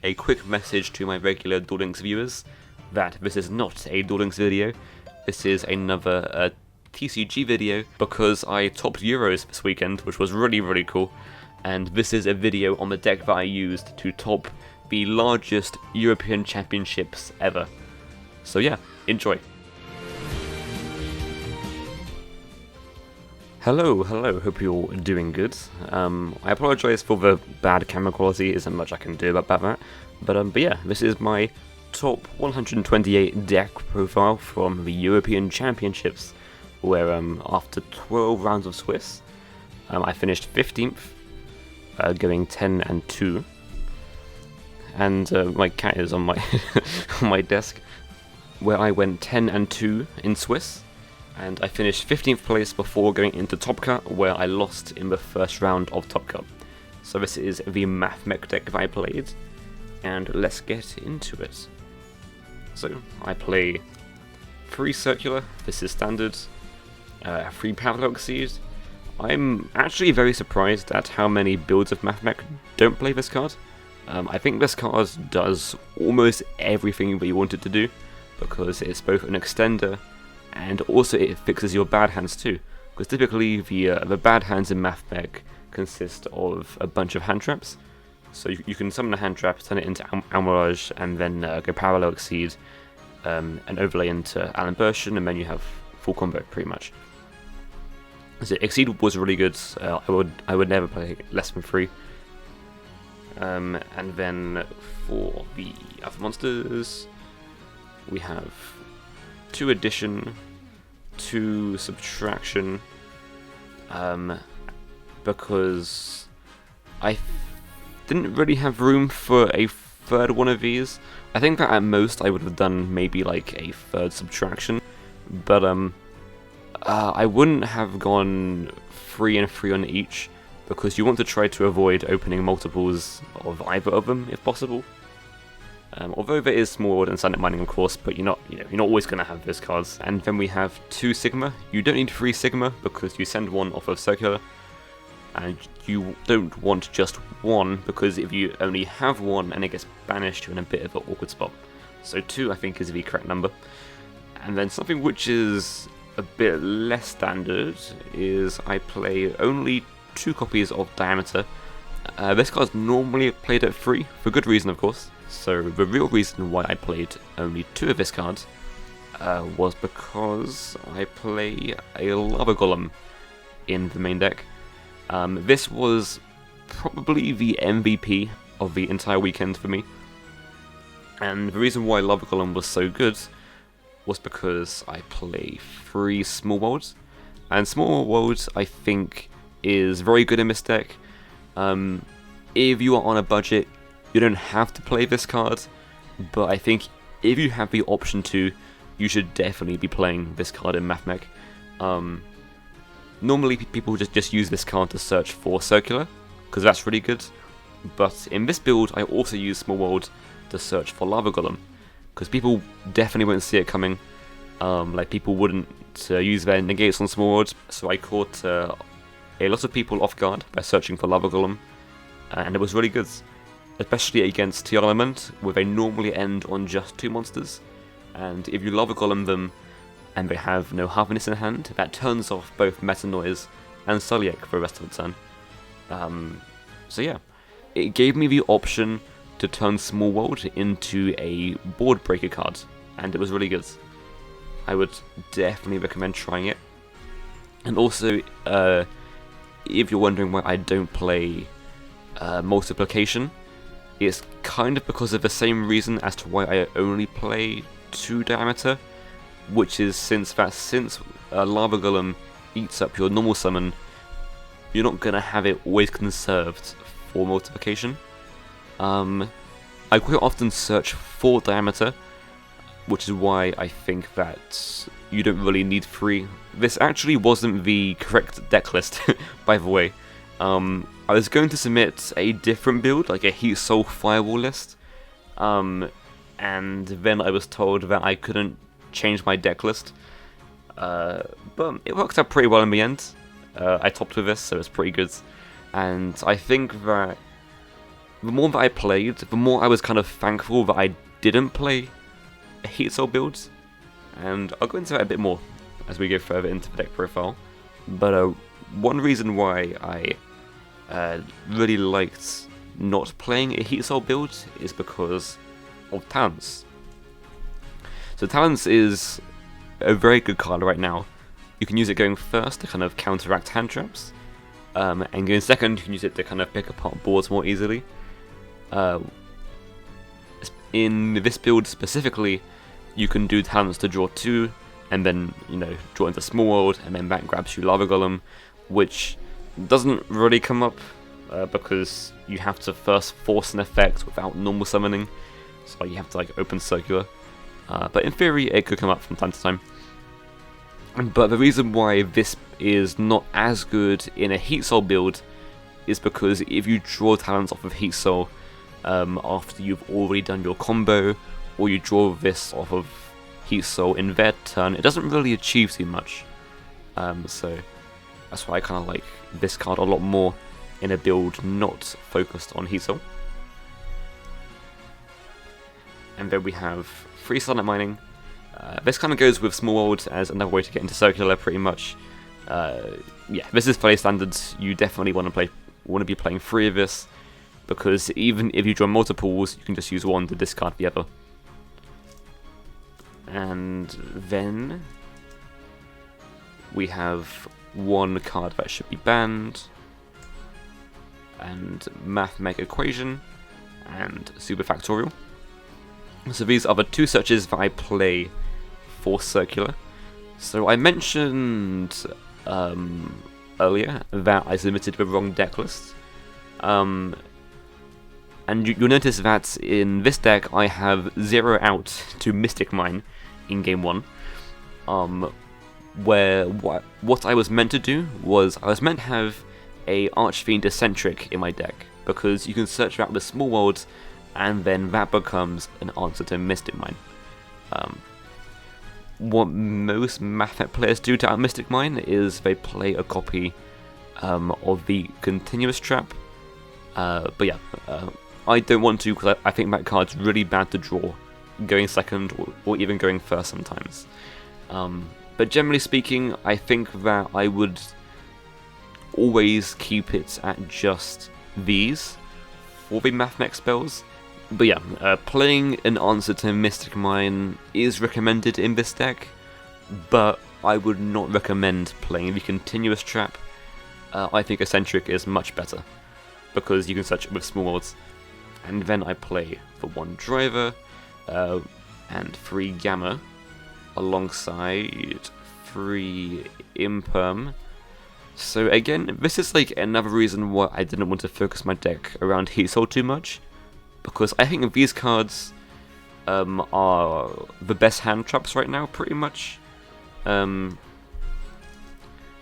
a quick message to my regular Duel Links viewers that this is not a Duel Links video. This is another TCG video because I topped Euros this weekend, which was really cool. And this is a video on the deck that I used to top the largest European Championships ever. So yeah, enjoy. Hello, hope you're all doing good. I apologise for the bad camera quality, isn't much I can do about that. But yeah, this is my top 128 deck profile from the European Championships, where after 12 rounds of Swiss, I finished 15th, going 10-2. And my cat is on my on my desk, where I went 10-2 in Swiss. And I finished 15th place before going into Top Cut, where I lost in the first round of Top Cut. So this is the Mathmech deck that I played, and let's get into it. So I play 3 Circular, this is standard, 3 Parallel Seed. I'm actually very surprised at how many builds of Mathmech don't play this card. I think this card does almost everything that you want it to do, because it's both an extender and also it fixes your bad hands too, because typically the bad hands in Mathmech consist of a bunch of hand traps. So you can summon a hand trap, turn it into Almirage, and then go Parallel Exceed, and overlay into Alan Bershon, and then you have full combo pretty much. So Exceed was really good. I would never play less than 3. And then for the other monsters, we have 2 Addition, 2 Subtraction, because I didn't really have room for a third one of these. I think that at most I would have done maybe like a third Subtraction, but I wouldn't have gone 3 and 3 on each, because you want to try to avoid opening multiples of either of them if possible. Although there is Small World and Silent Mining, of course, but you're not always going to have those cards. And then we have 2 Sigma. You don't need 3 Sigma because you send 1 off of Circular, and you don't want just 1 because if you only have 1 and it gets banished, you're in a bit of an awkward spot. So 2, I think, is the correct number. And then something which is a bit less standard is I play only 2 copies of Diameter. This card's normally played at 3, for good reason, of course. So the real reason why I played only 2 of this card was because I play a Lava Golem in the main deck. This was probably the MVP of the entire weekend for me. And the reason why Lava Golem was so good was because I play 3 Small Worlds. And Small Worlds, I think, is very good in this deck. If you are on a budget, you don't have to play this card, but I think if you have the option to, you should definitely be playing this card in Mathmech. Normally people just use this card to search for Circular, because that's really good, but in this build I also use Small World to search for Lava Golem, because people definitely won't see it coming. Like people wouldn't use their negates on Small World, so I caught a lot of people off guard by searching for Lava Golem, and it was really good. Especially against T Element, where they normally end on just 2 monsters, and if you Lava Golem them and they have no Harvest in hand, that turns off both Meta Noise and Suliek for the rest of the turn. So yeah, it gave me the option to turn Small World into a board breaker card, and it was really good. I would definitely recommend trying it. And also, if you're wondering why I don't play Multiplication, it's kind of because of the same reason as to why I only play 2 Diameter, which is since Lava Golem eats up your normal summon, you're not going to have it always conserved for Multiplication. I quite often search for Diameter, which is why I think that you don't really need 3. This actually wasn't the correct deck list, by the way. I was going to submit a different build, like a Heat Soul Firewall list, and then I was told that I couldn't change my deck list, but it worked out pretty well in the end. I topped with this, so it's pretty good, and I think that the more that I played, the more I was kind of thankful that I didn't play a Heat Soul build, and I'll go into that a bit more as we go further into the deck profile. But one reason why I really liked not playing a Heat Soul build is because of Talents. So Talents is a very good card right now. You can use it going first to kind of counteract hand traps, and going second you can use it to kind of pick apart boards more easily. In this build specifically, you can do Talents to draw 2, and then, you know, draw into Small World, and then that grabs you Lava Golem, which doesn't really come up because you have to first force an effect without normal summoning, so you have to like open Circular. But in theory, it could come up from time to time. But the reason why this is not as good in a Heat Soul build is because if you draw Talents off of Heat Soul after you've already done your combo, or you draw this off of Heat Soul in their turn, it doesn't really achieve too much. So that's why I kind of like this card a lot more in a build not focused on Heat Soul. And then we have free Silent Mining. This kind of goes with Small World as another way to get into Circular, pretty much. Yeah, this is fairly standard. You definitely want to be playing 3 of this, because even if you draw multiples, you can just use 1 to discard the other. And then we have 1 card that should be banned, and Mathmech Equation, and Super Factorial. So these are the 2 searches that I play for Circular. So I mentioned earlier that I submitted the wrong deck list. And you'll notice that in this deck I have 0 out to Mystic Mine in game 1. Where what I was meant to do was I was meant to have a Archfiend Eccentric in my deck, because you can search out the Small World, and then that becomes an answer to Mystic Mine. What most Mathmech players do to out Mystic Mine is they play a copy of the Continuous Trap. But yeah, I don't want to, because I think that card's really bad to draw going second or even going first sometimes. But generally speaking, I think that I would always keep it at just these for the Mathmech spells. But yeah, playing an answer to Mystic Mine is recommended in this deck, but I would not recommend playing the Continuous Trap. I think Eccentric is much better, because you can search it with Small Worlds. And then I play for 1 Driver and 3 Gamma, alongside 3 Imperm. So again, this is like another reason why I didn't want to focus my deck around Heat Soul too much, because I think these cards are the best hand traps right now, pretty much. And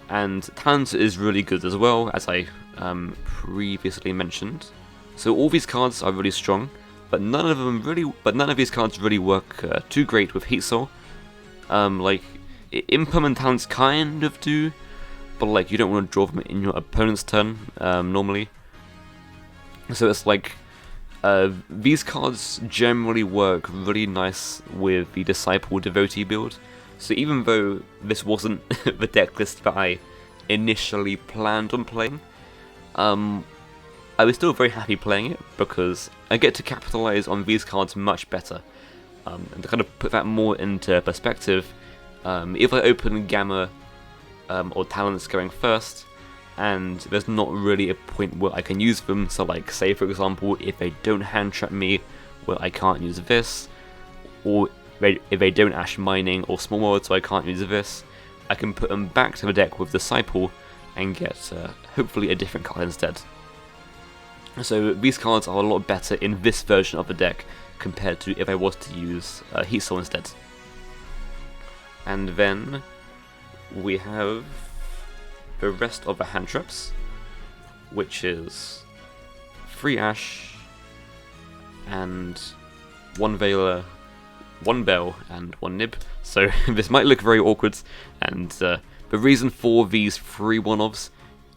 Talent is really good as well, as I previously mentioned. So all these cards are really strong, but none of these cards really work too great with Heat Soul. Like Imperm and Talents kind of do, but like you don't want to draw them in your opponent's turn normally. So it's like these cards generally work really nice with the Disciple Devotee build. So even though this wasn't the deck list that I initially planned on playing, I was still very happy playing it, because I get to capitalize on these cards much better. And to kind of put that more into perspective, if I open Gamma or Talents going first, and there's not really a point where I can use them, so like say for example if they don't hand trap me where I can't use this, or if they don't Ash Mining or Small World so I can't use this, I can put them back to the deck with Disciple and get hopefully a different card instead. So these cards are a lot better in this version of the deck compared to if I was to use Heat Soul instead. And then we have the rest of the hand traps, which is 3 Ash and 1 Veiler, 1 Bell and 1 Nib. So this might look very awkward, and the reason for these 3 one-offs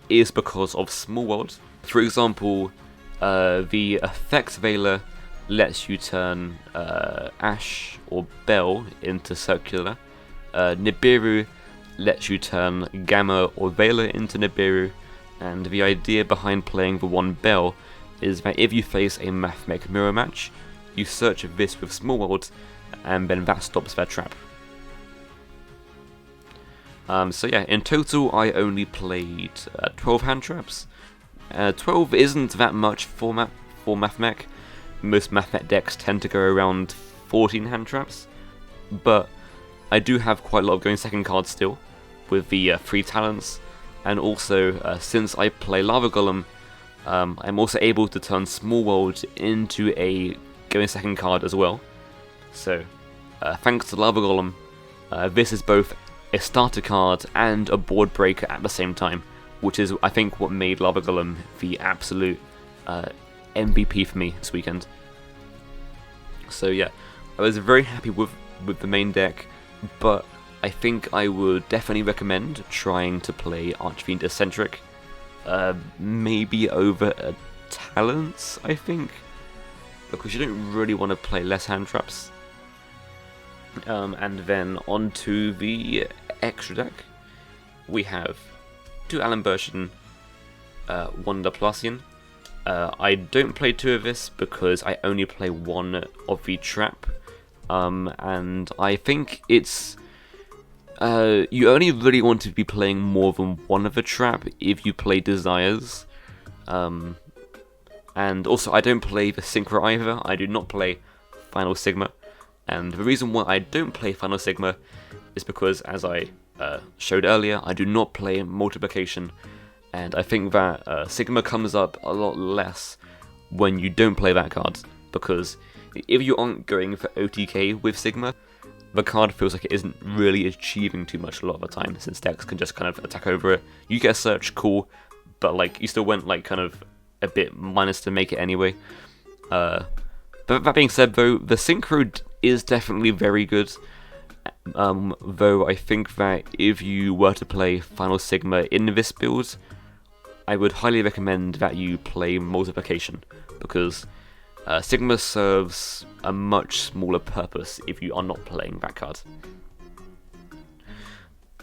is because of Small World. For example, The Effect Veiler lets you turn Ash or Bell into Circular. Nibiru lets you turn Gamma or Veiler into Nibiru, and the idea behind playing the one Bell is that if you face a Mathmech mirror match, you search this with Small World, and then that stops their trap. So yeah, in total I only played 12 hand traps. 12 isn't that much for Mathmech. Most Mathmech decks tend to go around 14 hand traps, but I do have quite a lot of going second cards still, with the 3 talents, and also since I play Lava Golem, I'm also able to turn Small World into a going second card as well. So thanks to Lava Golem, this is both a starter card and a board breaker at the same time, which is I think what made Lava Golem the absolute MVP for me this weekend. So yeah, I was very happy with the main deck, but I think I would definitely recommend trying to play Archfiend Eccentric, maybe over Talents, I think, because you don't really want to play less hand traps. And then onto the extra deck, we have 2 Alan Bertian, 1 Laplacian. I don't play 2 of this because I only play 1 of the trap, and I think it's you only really want to be playing more than 1 of the trap if you play Desires. And also I don't play the Synchro either. I do not play Final Sigma, and the reason why I don't play Final Sigma is because, as I showed earlier, I do not play Multiplication, and I think that Sigma comes up a lot less when you don't play that card, because if you aren't going for OTK with Sigma, the card feels like it isn't really achieving too much a lot of the time, since decks can just kind of attack over it. You get a search, cool, but like you still went like kind of a bit minus to make it anyway. But that being said, though, the Synchro is definitely very good. Though I think that if you were to play Final Sigma in this build, I would highly recommend that you play Multiplication, because Sigma serves a much smaller purpose if you are not playing that card.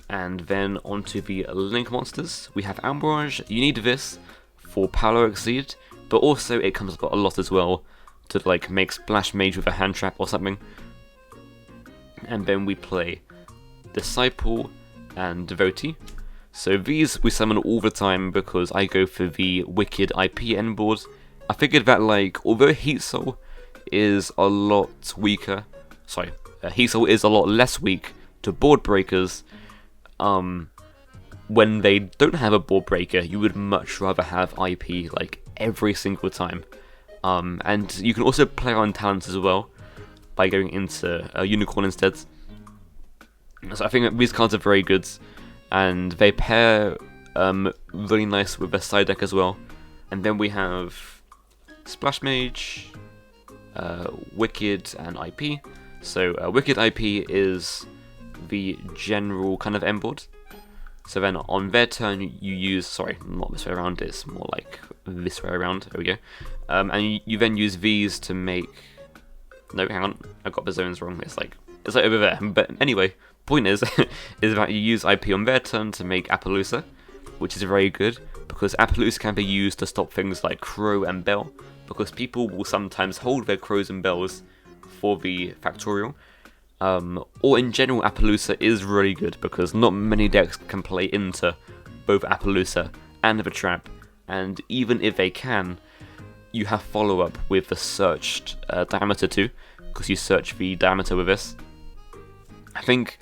And then onto the Link monsters, we have Ambrage. You need this for Power Exceed, but also it comes up a lot as well to like make Splash Mage with a hand trap or something. And then we play Disciple and Devotee. So these we summon all the time because I go for the Wicked IP end board. I figured that like, although Heat Soul is a lot weaker, Heat Soul is a lot less weak to board breakers, when they don't have a board breaker, you would much rather have IP like every single time. And you can also play on talents as well by going into a Unicorn instead. So I think that these cards are very good, and they pair really nice with their side deck as well. And then we have Splash Mage, Wicked, and IP. So Wicked IP is the general kind of end board. So then on their turn you use, sorry, not this way around, it's more like this way around, there we go. And you then use these to make, no, hang on, I got the zones wrong, it's like over there. But anyway, point is, is that you use IP on their turn to make Appaloosa, which is very good, because Appaloosa can be used to stop things like Crow and Bell, because people will sometimes hold their Crows and Bells for the Factorial. Or in general, Appaloosa is really good because not many decks can play into both Appaloosa and the trap, and even if they can, you have follow-up with the searched diameter too, because you search the diameter with this. I think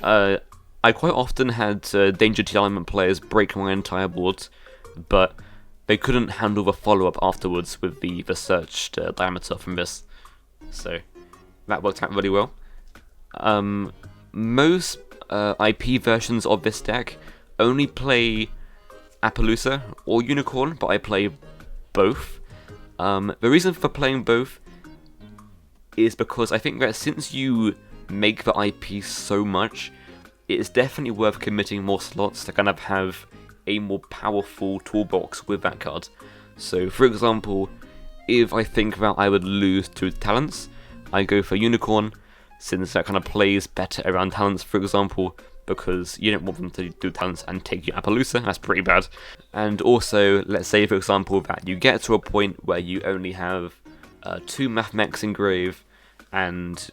I quite often had Danger to Element players break my entire board, but they couldn't handle the follow-up afterwards with the searched diameter from this, so that worked out really well. Most IP versions of this deck only play Appaloosa or Unicorn, but I play both. The reason for playing both is because I think that since you make the IP so much, it is definitely worth committing more slots to kind of have a more powerful toolbox with that card. So for example, if I think that I would lose to talents, I go for Unicorn, since that kind of plays better around talents, for example, because you don't want them to do talents and take you Appaloosa, that's pretty bad. And also, let's say for example that you get to a point where you only have 2 Mathmechs in grave, and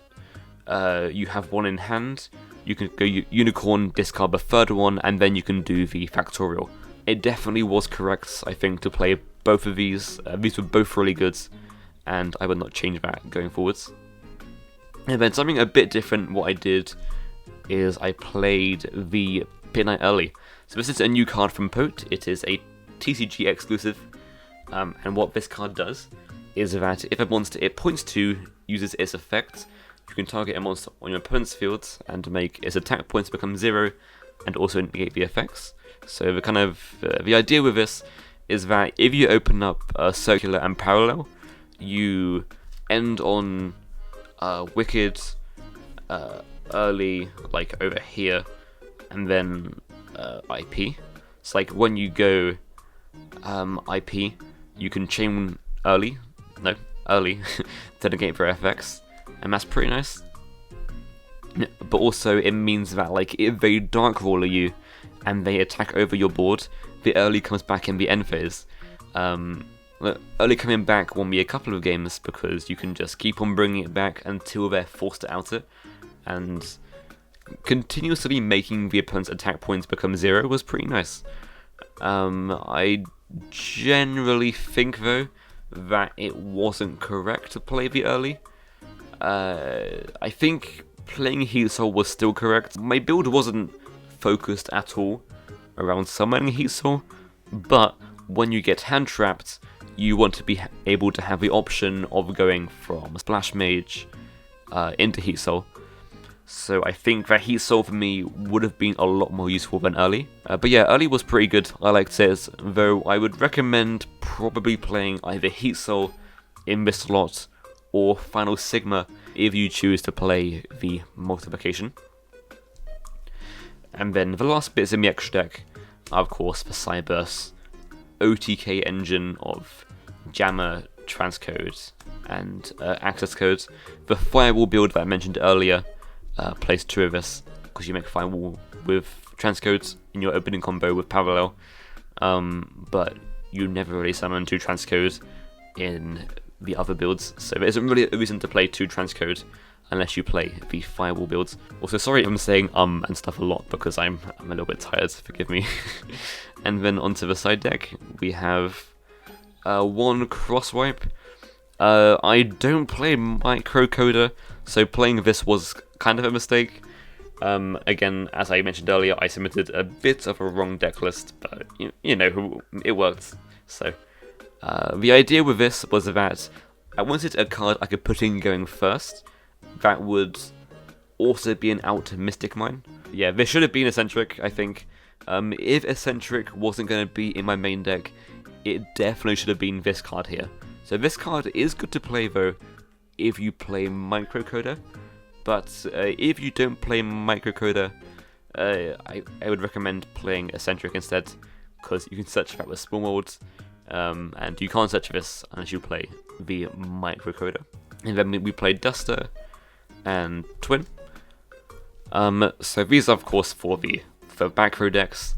you have 1 in hand, you can go Unicorn, discard the 3rd one, and then you can do the Factorial. It definitely was correct, I think, to play both of these. These were both really good, and I would not change that going forwards. And then something a bit different, what I did is I played the Pit Knight early. So this is a new card from TOPPED. It is a TCG exclusive, and what this card does is that if a monster it points to uses its effect, you can target a monster on your opponent's field and make its attack points become 0, and also negate the effects. So the kind of the idea with this is that if you open up circular and parallel, you end on Wicked early, like over here, and then IP. It's like when you go IP, you can chain early to negate for FX, and that's pretty nice. But also it means that like if they dark roller you and they attack over your board, the early comes back in the end phase. Early coming back won me a couple of games because you can just keep on bringing it back until they're forced to outer, and continuously making the opponent's attack points become 0 was pretty nice. I generally think though that it wasn't correct to play the early. I think playing Heat Soul was still correct. My build wasn't focused at all around summoning Heat Soul, but when you get hand trapped, you want to be able to have the option of going from Splash Mage into Heat Soul. So I think that Heat Soul for me would have been a lot more useful than early. But yeah, early was pretty good. I liked it, though I would recommend probably playing either Heat Soul in this slot or Final Sigma if you choose to play the multiplication. And then the last bits in the extra deck are of course the Cyburst OTK engine of Jammer, Transcode, and Access Codes. The Firewall build that I mentioned earlier plays 2 of this, because you make Firewall with Transcodes in your opening combo with Parallel, but you never really summon 2 Transcodes in the other builds, so there isn't really a reason to play 2 Transcode unless you play the Firewall builds. Also, sorry if I'm saying and stuff a lot, because I'm a little bit tired, forgive me. And then onto the side deck, we have 1 Crosswipe. I don't play Microcoder, so playing this was kind of a mistake. Again, as I mentioned earlier, I submitted a bit of a wrong deck list, but you know, it worked. So the idea with this was that I wanted a card I could put in going first that would also be an out to Mystic Mine. Yeah, this should have been Eccentric, I think. If Eccentric wasn't going to be in my main deck, it definitely should have been this card here. So this card is good to play though if you play Microcoder, but if you don't play Microcoder, I would recommend playing Eccentric instead, because you can search that with small molds, and you can't search this unless you play the Microcoder. And then we played Duster and Twin. So these are of course for back row decks.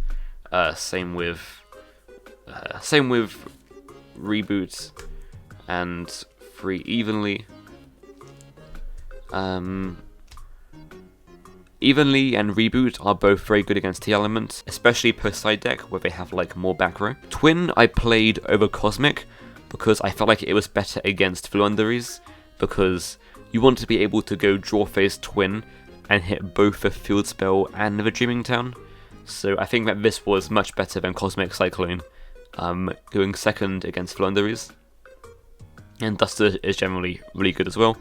Same with Reboot and Free Evenly. Evenly and Reboot are both very good against T-Element, especially per side deck where they have like more back row. Twin I played over Cosmic because I felt like it was better against Floowandereeze, because you want to be able to go draw phase Twin and hit both the Field Spell and the Dreaming Town. So I think that this was much better than Cosmic Cyclone, going second against Floowandereeze. And Duster is generally really good as well.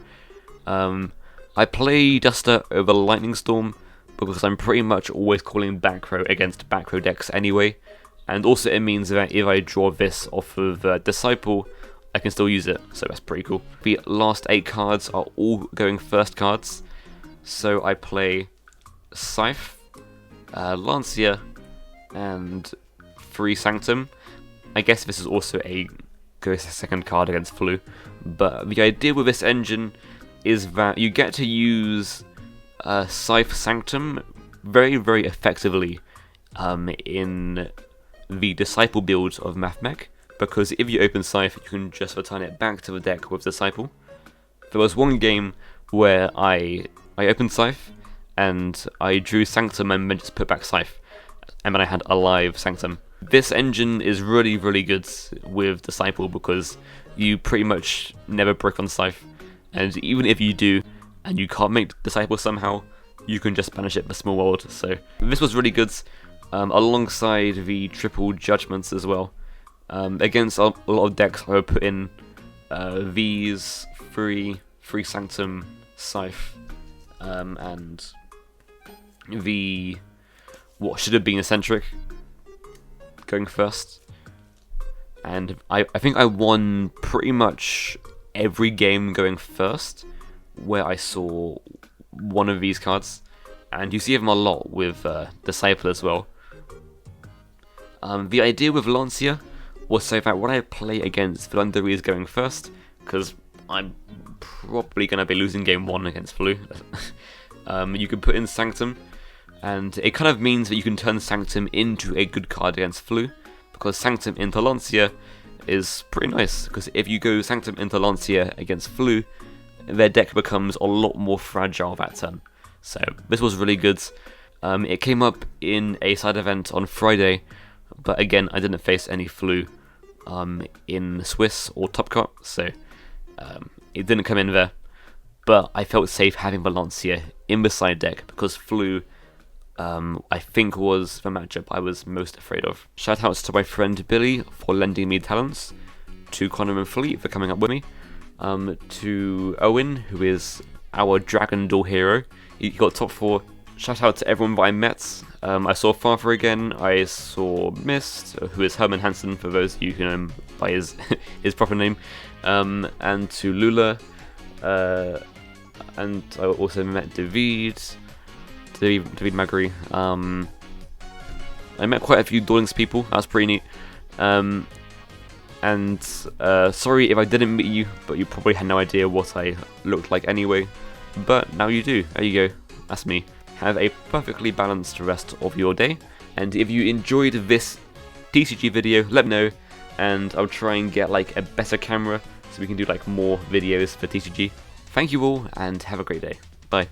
I play Duster over Lightning Storm because I'm pretty much always calling back row against back row decks anyway, and also it means that if I draw this off of Disciple, I can still use it, so that's pretty cool. The last 8 cards are all going first cards, so I play Scythe, Lancia, and Free Sanctum. I guess this is also a goes second card against Flu. But the idea with this engine is that you get to use Scythe Sanctum very, very effectively in the Disciple build of Mathmech, because if you open Scythe, you can just return it back to the deck with Disciple. There was one game where I opened Scythe, and I drew Sanctum and then just put back Scythe, and then I had a live Sanctum. This engine is really, really good with Disciple because you pretty much never break on Scythe, and even if you do, and you can't make Disciple somehow, you can just banish it for Small World. So this was really good, alongside the triple Judgments as well. Against a lot of decks, I would put in these three Sanctum, Scythe, and the what should have been Eccentric going first. And I think I won pretty much every game going first where I saw one of these cards, and you see them a lot with Disciple as well. The idea with Lancia was so that when I play against Flanderies going first, because I'm probably going to be losing game 1 against Flu, you can put in Sanctum, and it kind of means that you can turn Sanctum into a good card against Flu, because Sanctum into Lancia is pretty nice, because if you go Sanctum into Lancia against Flu, their deck becomes a lot more fragile that turn. So this was really good. It came up in a side event on Friday, but again, I didn't face any Flu in Swiss or Top Cut, so it didn't come in there. But I felt safe having Lancia in the side deck because Flu, I think, was the matchup I was most afraid of. Shoutouts to my friend Billy for lending me talents, to Connor and Fleet for coming up with me, to Owen, who is our Dragon Door hero. He got top 4. Shout out to everyone that I met. I saw Father again, I saw Mist, who is Herman Hansen for those of you who know him by his proper name, and to Lula, and I also met David Magri. I met quite a few Duel Links people, that was pretty neat. And sorry if I didn't meet you, but you probably had no idea what I looked like anyway. But now you do. There you go. That's me. Have a perfectly balanced rest of your day. And if you enjoyed this TCG video, let me know, and I'll try and get like a better camera so we can do like more videos for TCG. Thank you all, and have a great day. Bye.